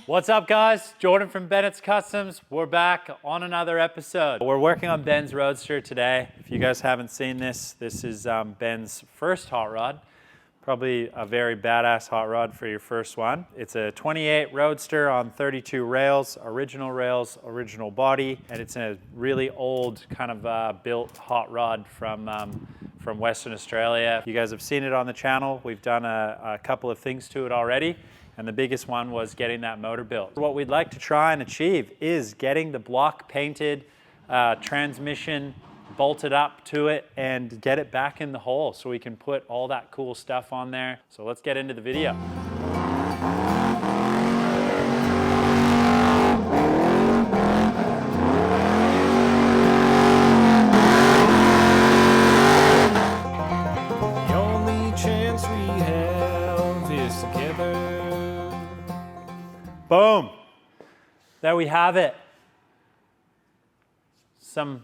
What's up, guys? Jordan from Bennett's Customs. We're back on another episode. We're working on Ben's Roadster today. If you guys haven't seen this, this is Ben's first hot rod. Probably a very badass hot rod for your first one. It's a 28 Roadster on 32 rails, original body, and it's a really old kind of built hot rod from Western Australia. You guys have seen it on the channel. We've done a couple of things to it already. And the biggest one was getting that motor built. What we'd like to try and achieve is getting the block painted, transmission bolted up to it, and get it back in the hole so we can put all that cool stuff on there. So let's get into the video. The only chance we have is together. Boom. There we have it. Some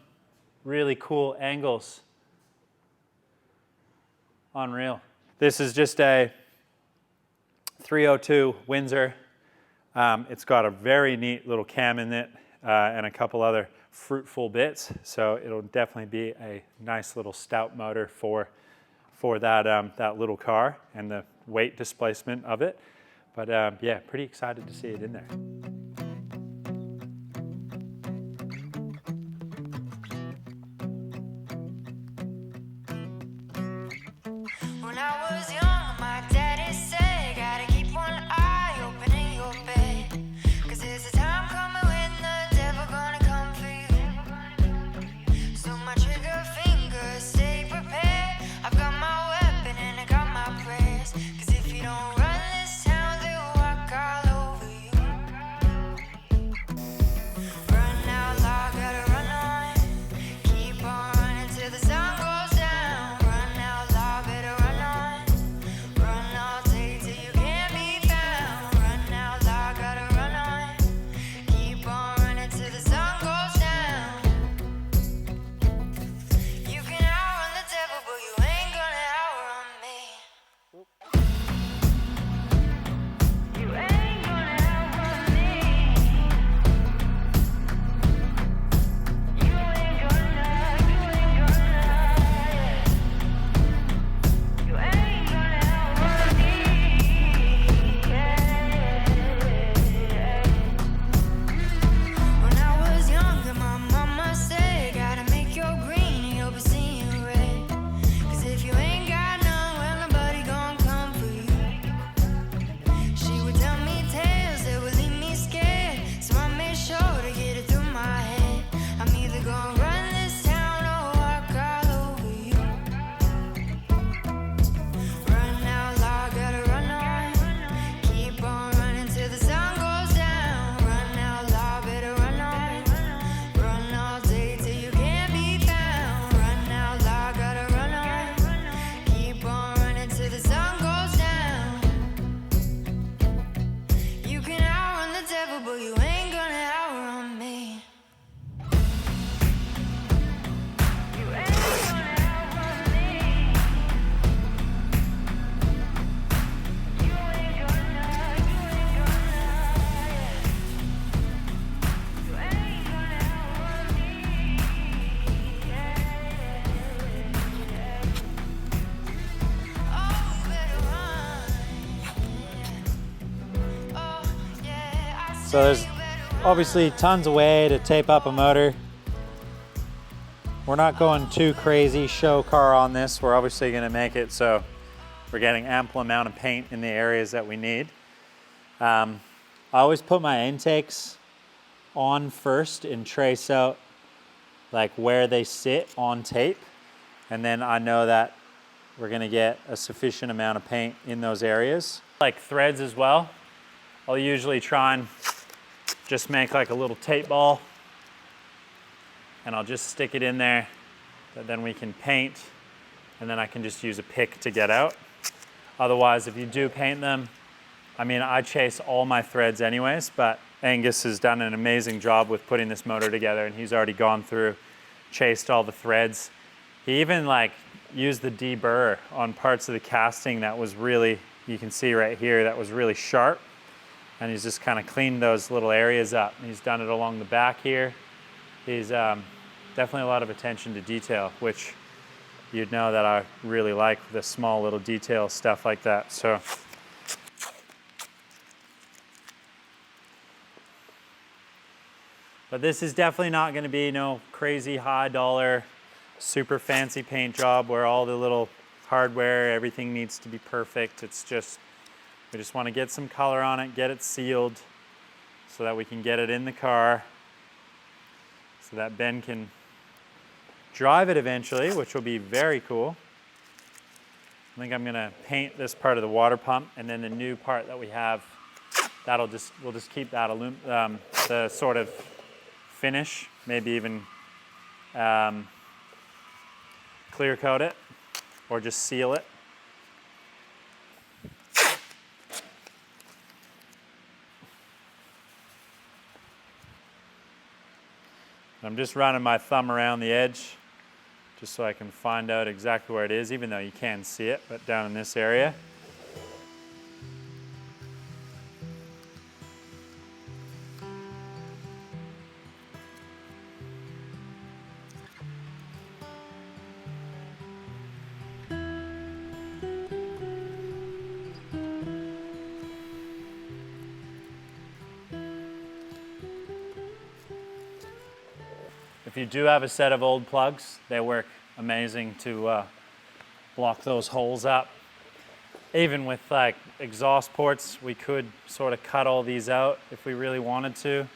really cool angles. Unreal. This is just a 302 Windsor. It's got a very neat little cam in it and a couple other fruitful bits. So it'll definitely be a nice little stout motor for that, that little car and the weight displacement of it. But yeah, pretty excited to see it in there. When I was young, my daddy said, gotta keep one eye open in your bed. 'Cause there's a time coming when the devil gonna come for you. So my trigger finger, stay prepared. I've got my weapon and I got my prayers. 'Cause if you don't run this town, they'll walk all over you. Run out loud, gotta run on. Keep on running till the sun goes down. Run out loud, better run on. Run all day till you can't be found. Run out loud, gotta run on. Keep on running till the sun goes down. You can outrun the devil, but you ain't gonna outrun me. You ain't gonna outrun me. You ain't gonna, you ain't gonna outrun me. When I was younger, my mama said, gotta make your green and you'll be seeing red. 'Cause if you ain't got none, well, nobody gon' come for you. She would tell me tales that would leave me scared. So I made sure to get it through my head. I'm either gonna run this town or walk all over you. Run out loud, gotta run on. Keep on running till the sun goes down. Run out loud, better run on. Run all day till you can't be found. Run out loud, gotta run on. Keep on running till the sun goes down. You can outrun the devil, but you ain't gonna outrun me. You ain't gonna outrun me. You ain't gonna, you ain't gonna outrun me. Oh, you better run. Oh, yeah, I So there's said you better run. obviously tons of way to tape up a motor. We're not going too crazy show car on this. We're obviously gonna make it so we're getting ample amount of paint in the areas that we need. I always put my intakes on first and trace out like where they sit on tape. And then I know that we're gonna get a sufficient amount of paint in those areas. Like threads as well. I'll usually try and just make like a little tape ball and I'll just stick it in there that then we can paint, and then I can just use a pick to get out. Otherwise, if you do paint them, I mean, I chase all my threads anyways, but Angus has done an amazing job with putting this motor together, and he's already gone through, chased all the threads. He even like used the deburr on parts of the casting that was really, you can see right here, that was really sharp. and he's just kind of cleaned those little areas up. And he's done it along the back here. He's definitely a lot of attention to detail, which you'd know that I really like, the small little detail stuff like that. So but this is definitely not going to be no crazy high dollar, super fancy paint job where all the little hardware, everything needs to be perfect. It's just, we just want to get some color on it, get it sealed so that we can get it in the car so that Ben can drive it eventually, which will be very cool. I think I'm going to paint this part of the water pump, and then the new part that we have, we'll just keep that the sort of finish, maybe even clear coat it or just seal it. I'm just running my thumb around the edge just so I can find out exactly where it is, even though you can see it, but down in this area. If you do have a set of old plugs, they work amazing to block those holes up. Even with like exhaust ports, we could sort of cut all these out if we really wanted to,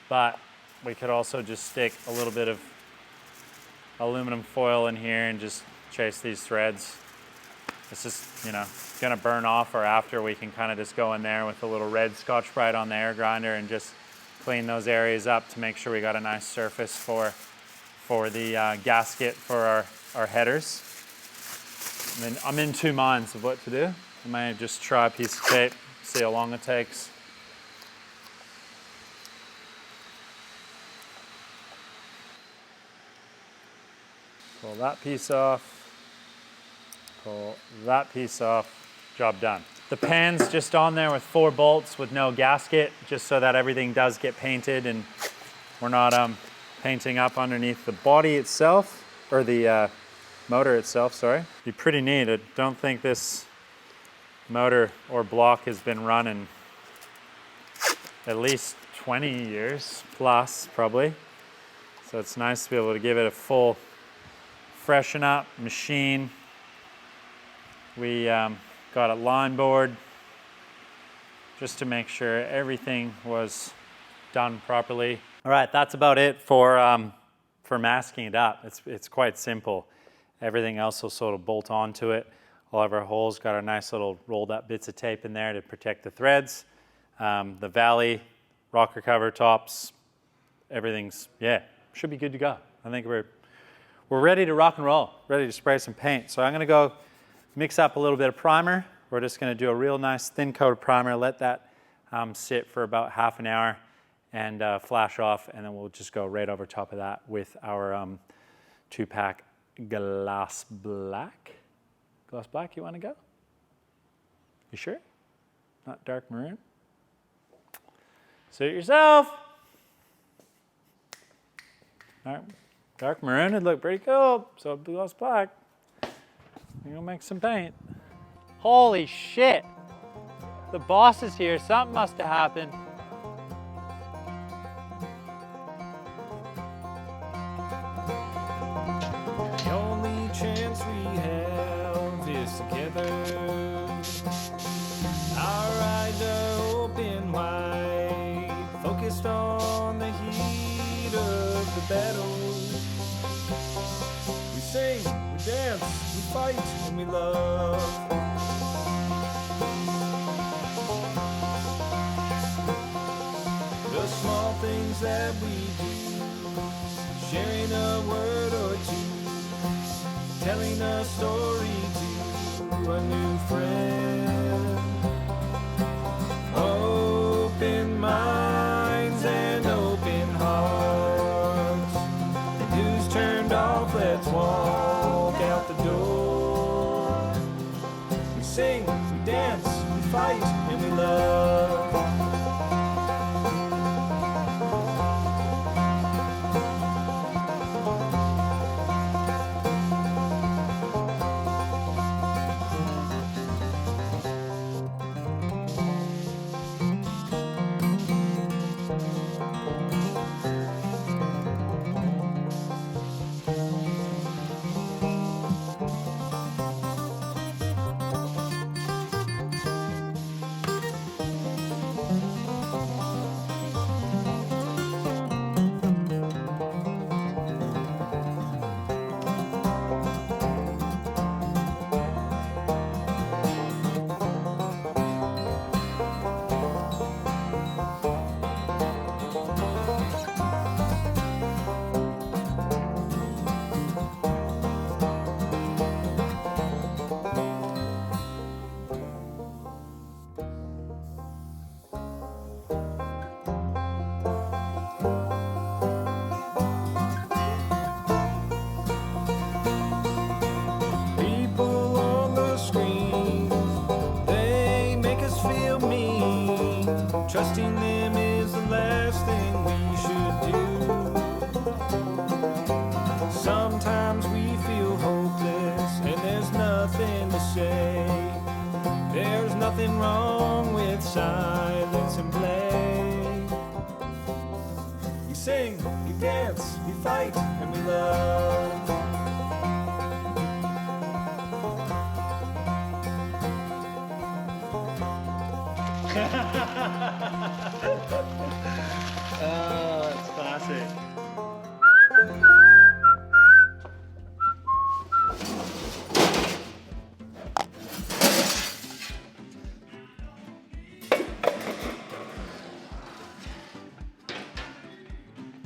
but we could also just stick a little bit of aluminum foil in here and just chase these threads. It's just, you know, gonna burn off, or after we can kind of just go in there with a little red Scotch-Brite on the air grinder and just clean those areas up to make sure we got a nice surface for the gasket for our headers. I mean, I'm in two minds of what to do. I may just try a piece of tape, see how long it takes. Pull that piece off, pull that piece off, job done. The pan's just on there with 4 bolts with no gasket, just so that everything does get painted and we're not painting up underneath the body itself, or the motor itself, sorry. Be pretty neat. I don't think this motor or block has been run in at least 20 years plus, probably. So it's nice to be able to give it a full freshen up machine. We got a line board just to make sure everything was done properly. All right, that's about it for masking it up. It's quite simple. Everything else will sort of bolt onto it. All of our holes got our nice little rolled up bits of tape in there to protect the threads. The valley, rocker cover tops, everything's, yeah, should be good to go. I think we're ready to rock and roll, ready to spray some paint. So I'm gonna go mix up a little bit of primer. We're just gonna do a real nice thin coat of primer, let that sit for about half an hour and flash off, and then we'll just go right over top of that with our 2-pack Gloss Black. Gloss Black, you wanna go? You sure? Not dark maroon? Suit yourself. All right. Dark maroon would look pretty cool, so Gloss Black. You're gonna make some paint. Holy shit! The boss is here, something must have happened. The only chance we have is together. Our eyes are open wide, focused on the heat of the battle. We sing, we dance, we fight, and we love. The small things that we do, sharing a word or two, telling a story to a new friend. Open minds and open hearts. The news turned off, let's walk out the door. We sing, we dance, we fight, and we love. silence and play. We sing, we dance, we fight, and we love. Oh, that's classic.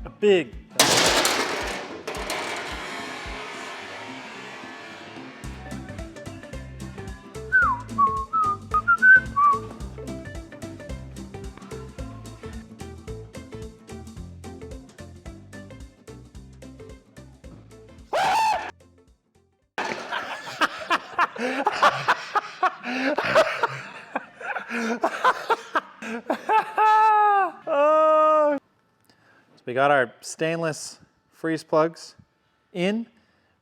A big. Oh. So we got our stainless freeze plugs in,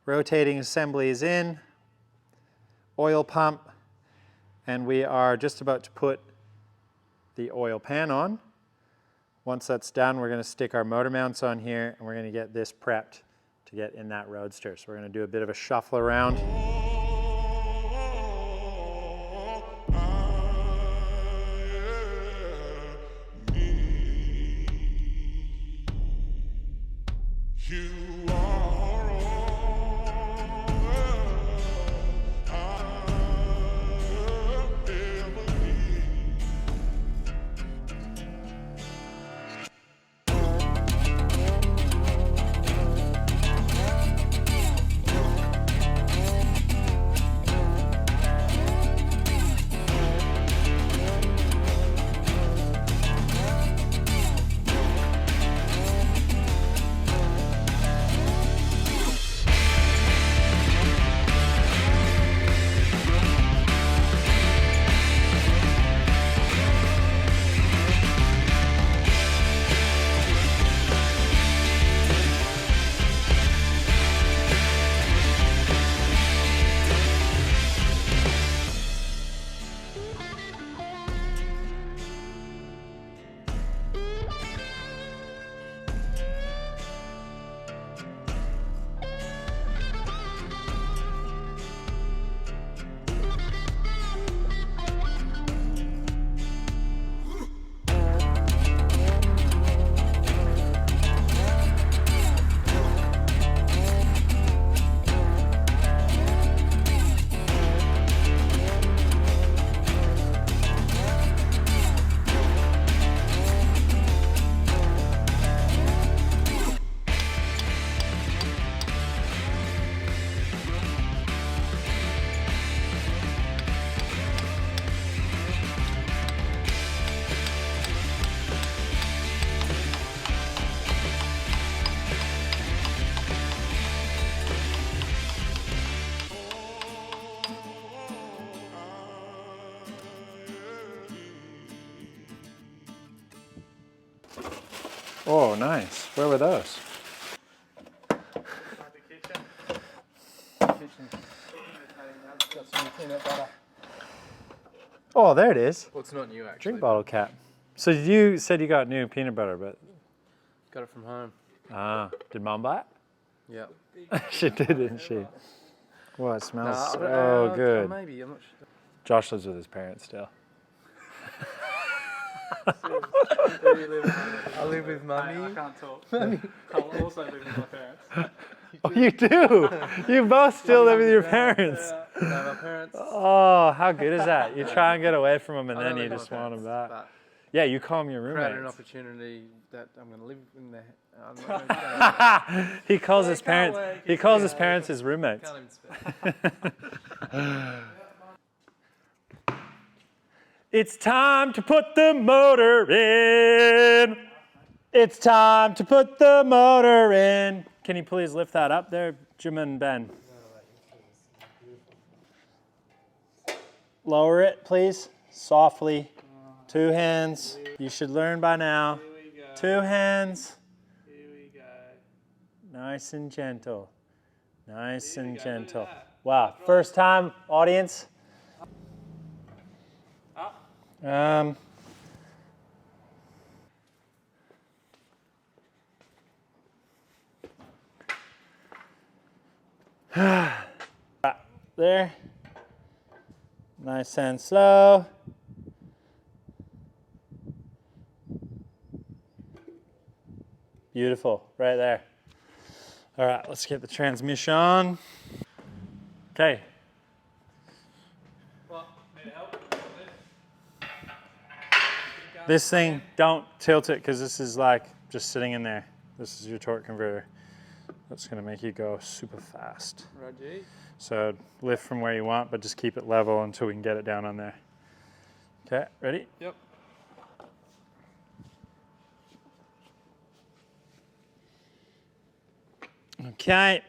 rotating assembly is in, oil pump, and we are just about to put the oil pan on. Once that's done, we're going to stick our motor mounts on here, and we're going to get this prepped to get in that Roadster. So we're going to do a bit of a shuffle around. Oh, nice. Where were those? The kitchen. Got some peanut butter. Oh, there it is. Well, it's not new actually. Drink bottle cap. So you said you got new peanut butter, but... Got it from home. Ah, did Mom buy it? Yeah. She did, didn't she? Well, it smells Nah, so good. Maybe, I'm not sure. Josh lives with his parents still. I live with mummy. I can't talk. I'll also live with my parents. Oh, you do? You both still live with your parents? No, my parents. Oh, how good is that? You try and get away from them and I then don't you live with just my want them parents, back. but Yeah, you call them your created an roommates. opportunity that I'm going to live in there. I'm not gonna He calls his can't parents. wait. He calls his parents his roommates. can't even speak. It's time to put the motor in. It's time to put the motor in. Can you please lift that up there, Jim and Ben? Lower it, please, softly. 2 hands. You should learn by now. 2 hands. Here we go. Nice and gentle. Nice and gentle. Wow, first time, audience. There. Nice and slow. Beautiful, right there. All right, let's get the transmission on. Okay. Well, need help? This thing, don't tilt it because this is like just sitting in there. This is your torque converter. That's gonna make you go super fast. Roger. So lift from where you want, but just keep it level until we can get it down on there. Okay, ready? Yep. Okay.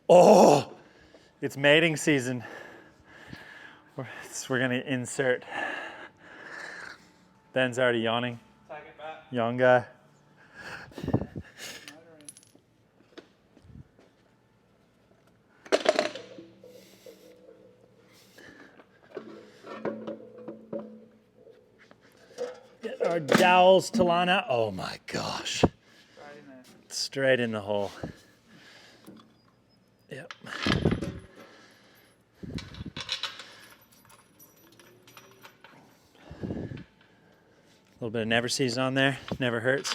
Oh, it's mating season. We're gonna insert. Ben's already yawning. Take it back. Young guy. Get our dowels to line up. Oh my gosh. Right in there. Straight in the hole. Yep. A little bit of never sees on there, never hurts.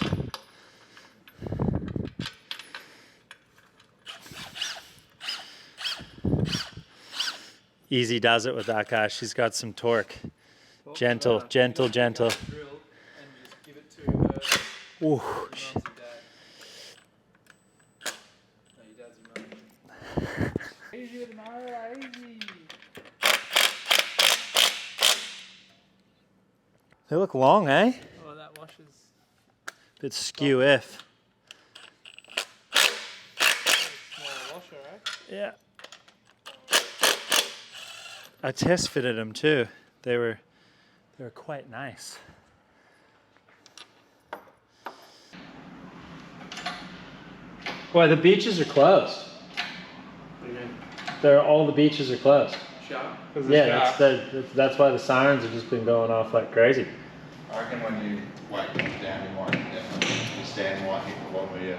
Easy does it with that guy. She's got some torque. Gentle, gentle, gentle. Drill and just give it to her. Ooh. Mom's and dad. No, your dad's your mum. Easy with an arrow, easy. They look long, eh? Oh, that washes. Bit skew if. Small washer, eh? Yeah. I test fitted them too. They were quite nice. Boy, the beaches are closed. All the beaches are closed. Sharp. Yeah, that's why the sirens have just been going off like crazy. I reckon when you wake down, you might definitely you stand might hit the bottom of your.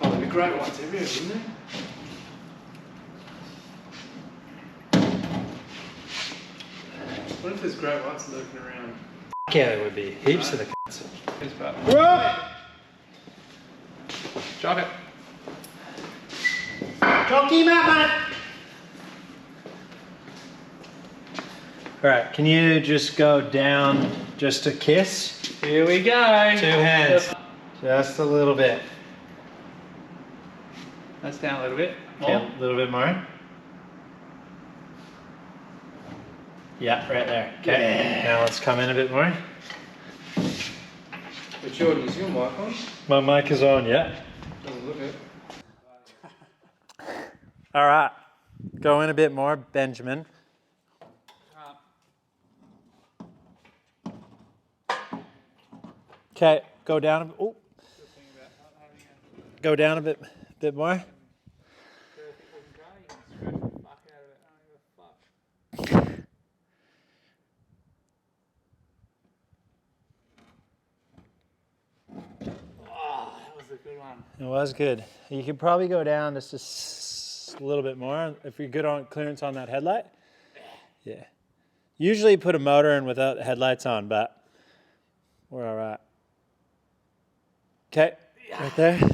Oh, there'd be great ones everywhere, wouldn't there? What if there's great whites lurking around? Yeah, there would be heaps of the cunts. Here's about. Whoa! Drop it. Jockey him out, mate! Alright, can you just go down just a kiss? Here we go. 2 hands. Just a little bit. That's down a little bit. Okay, More. a little bit more. Yeah, right there. Okay, now let's come in a bit more. But Jordan, is your mic on? My mic is on, yeah. Doesn't look it. Alright, go in a bit more, Benjamin. Okay, go down a bit. Oh. Go down a bit more. It was good. You could probably go down just a little bit more if you're good on clearance on that headlight. Yeah. Usually put a motor in without the headlights on, but we're all right. Okay, right there. Yeah.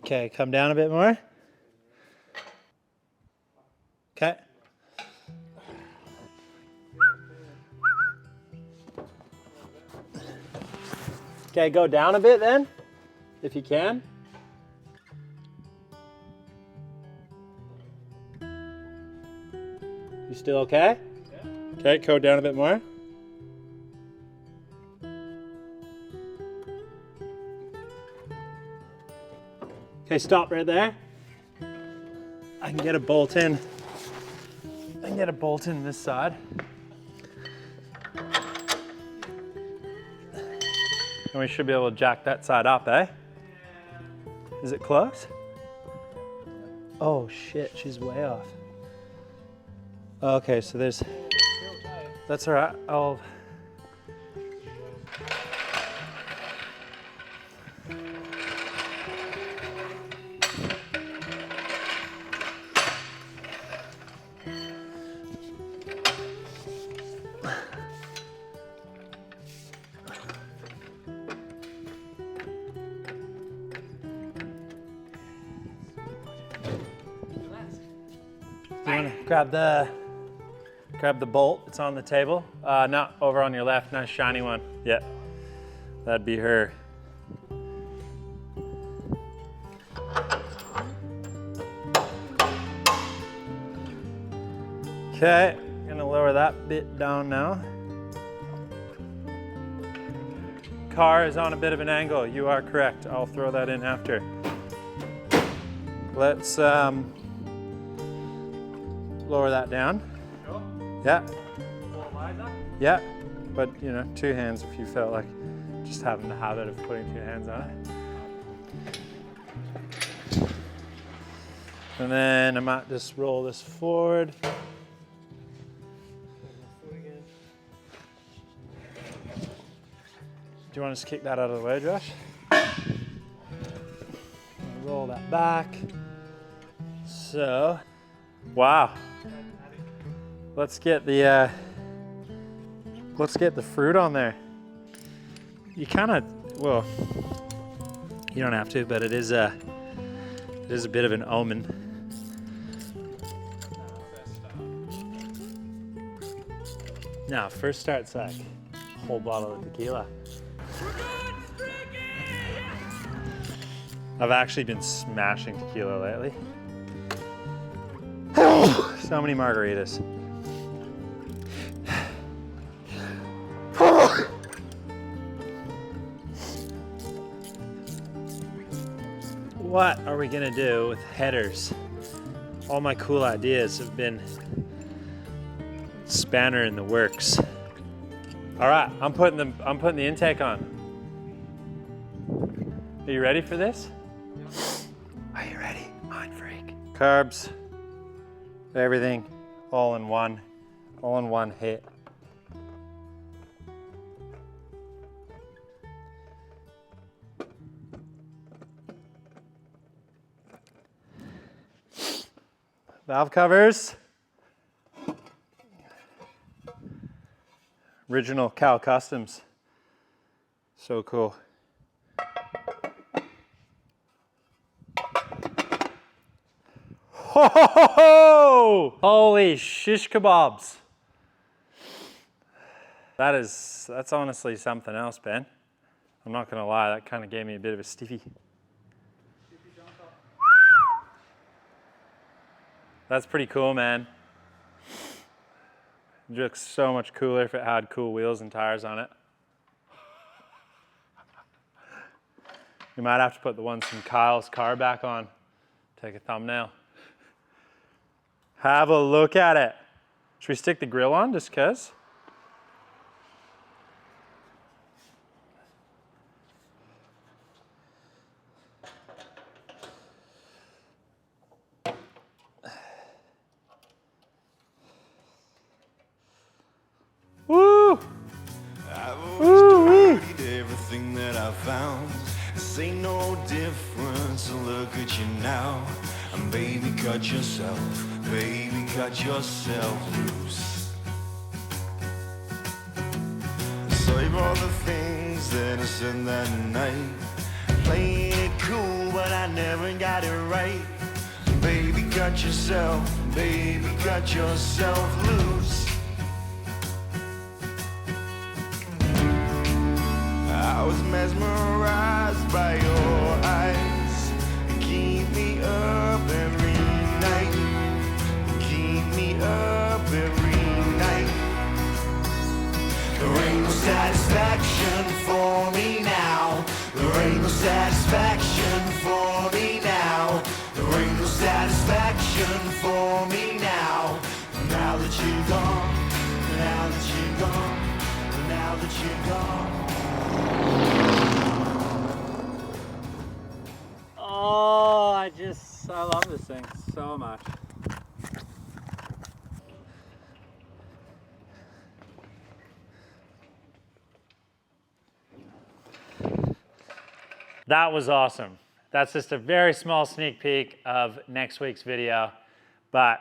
Okay, come down a bit more. Okay. Okay, go down a bit then, if you can. You still okay? Yeah. Okay, go down a bit more. Okay, stop right there. I can get a bolt in. I can get a bolt in this side. And we should be able to jack that side up, eh? Is it close? Oh shit, she's way off. Okay, so there's, that's all right. I'll, you wanna grab the bolt, it's on the table. No, over on your left, nice shiny one. Yeah, that'd be her. Okay, gonna lower that bit down now. Car is on a bit of an angle, you are correct. I'll throw that in after. Let's lower that down. Sure. Yeah, More wider. yeah, but you know, two hands if you felt like just having the habit of putting two hands on it. And then I might just roll this forward. Do you want to just kick that out of the way, Josh? Roll that back. So, wow. Let's get the fruit on there. You kind of, well, you don't have to, but it is a bit of an omen. Now, first start's like a whole bottle of tequila. I've actually been smashing tequila lately. So many margaritas. What are we gonna do with headers? All my cool ideas have been spanner in the works. All right, I'm putting the intake on. Are you ready for this? Are you ready, mind freak? Carbs, everything, all in one hit. Valve covers. Original Cal Customs. So cool. Ho ho ho ho! Holy shish kebabs. That's honestly something else, Ben. I'm not gonna lie, that kind of gave me a bit of a stiffy. That's pretty cool, man. It looks so much cooler if it had cool wheels and tires on it. You might have to put the ones from Kyle's car back on. Take a thumbnail. Have a look at it. Should we stick the grill on just 'cause? Woo! Woo-wee. Everything that I found, this ain't no difference. So look at you now, and baby, cut yourself loose. Save all the things that I said that night. Playing it cool, but I never got it right. Baby, cut yourself loose. I was mesmerized by your eyes. Keep me up every night. Keep me up every night. There ain't no satisfaction for me now. There ain't no satisfaction for me now. There ain't no satisfaction for me now. Now that you're gone, now that you're gone, now that you're gone. thing so much. That was awesome. That's just a very small sneak peek of next week's video, but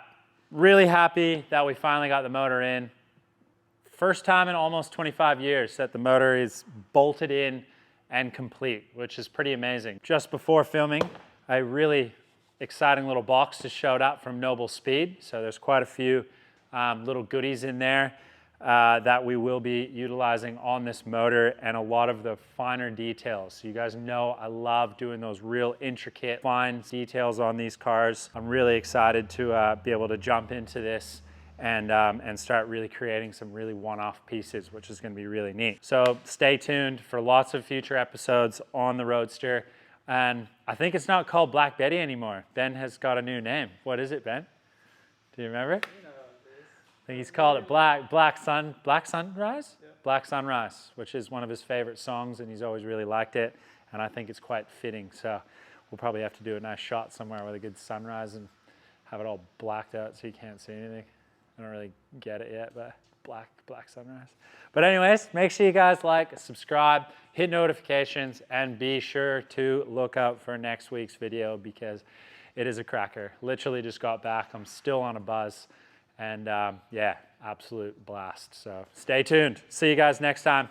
really happy that we finally got the motor in. First time in almost 25 years that the motor is bolted in and complete, which is pretty amazing. Just before filming, a really exciting little box just showed up from Noble Speed. So there's quite a few little goodies in there that we will be utilizing on this motor, and a lot of the finer details. So you guys know I love doing those real intricate fine details on these cars. I'm really excited to be able to jump into this and start really creating some really one-off pieces, which is going to be really neat. So stay tuned for lots of future episodes on the Roadster. And I think it's not called Black Betty anymore. Ben has got a new name. What is it, Ben? Do you remember? I think he's called it Black Sunrise? Yeah. Black Sunrise, which is one of his favorite songs, and he's always really liked it. And I think it's quite fitting. So we'll probably have to do a nice shot somewhere with a good sunrise and have it all blacked out so you can't see anything. I don't really get it yet, but black sunrise. But anyways, make sure you guys like, subscribe, hit notifications, and be sure to look out for next week's video because it is a cracker. Literally just got back. I'm still on a buzz. And yeah, absolute blast. So stay tuned. See you guys next time.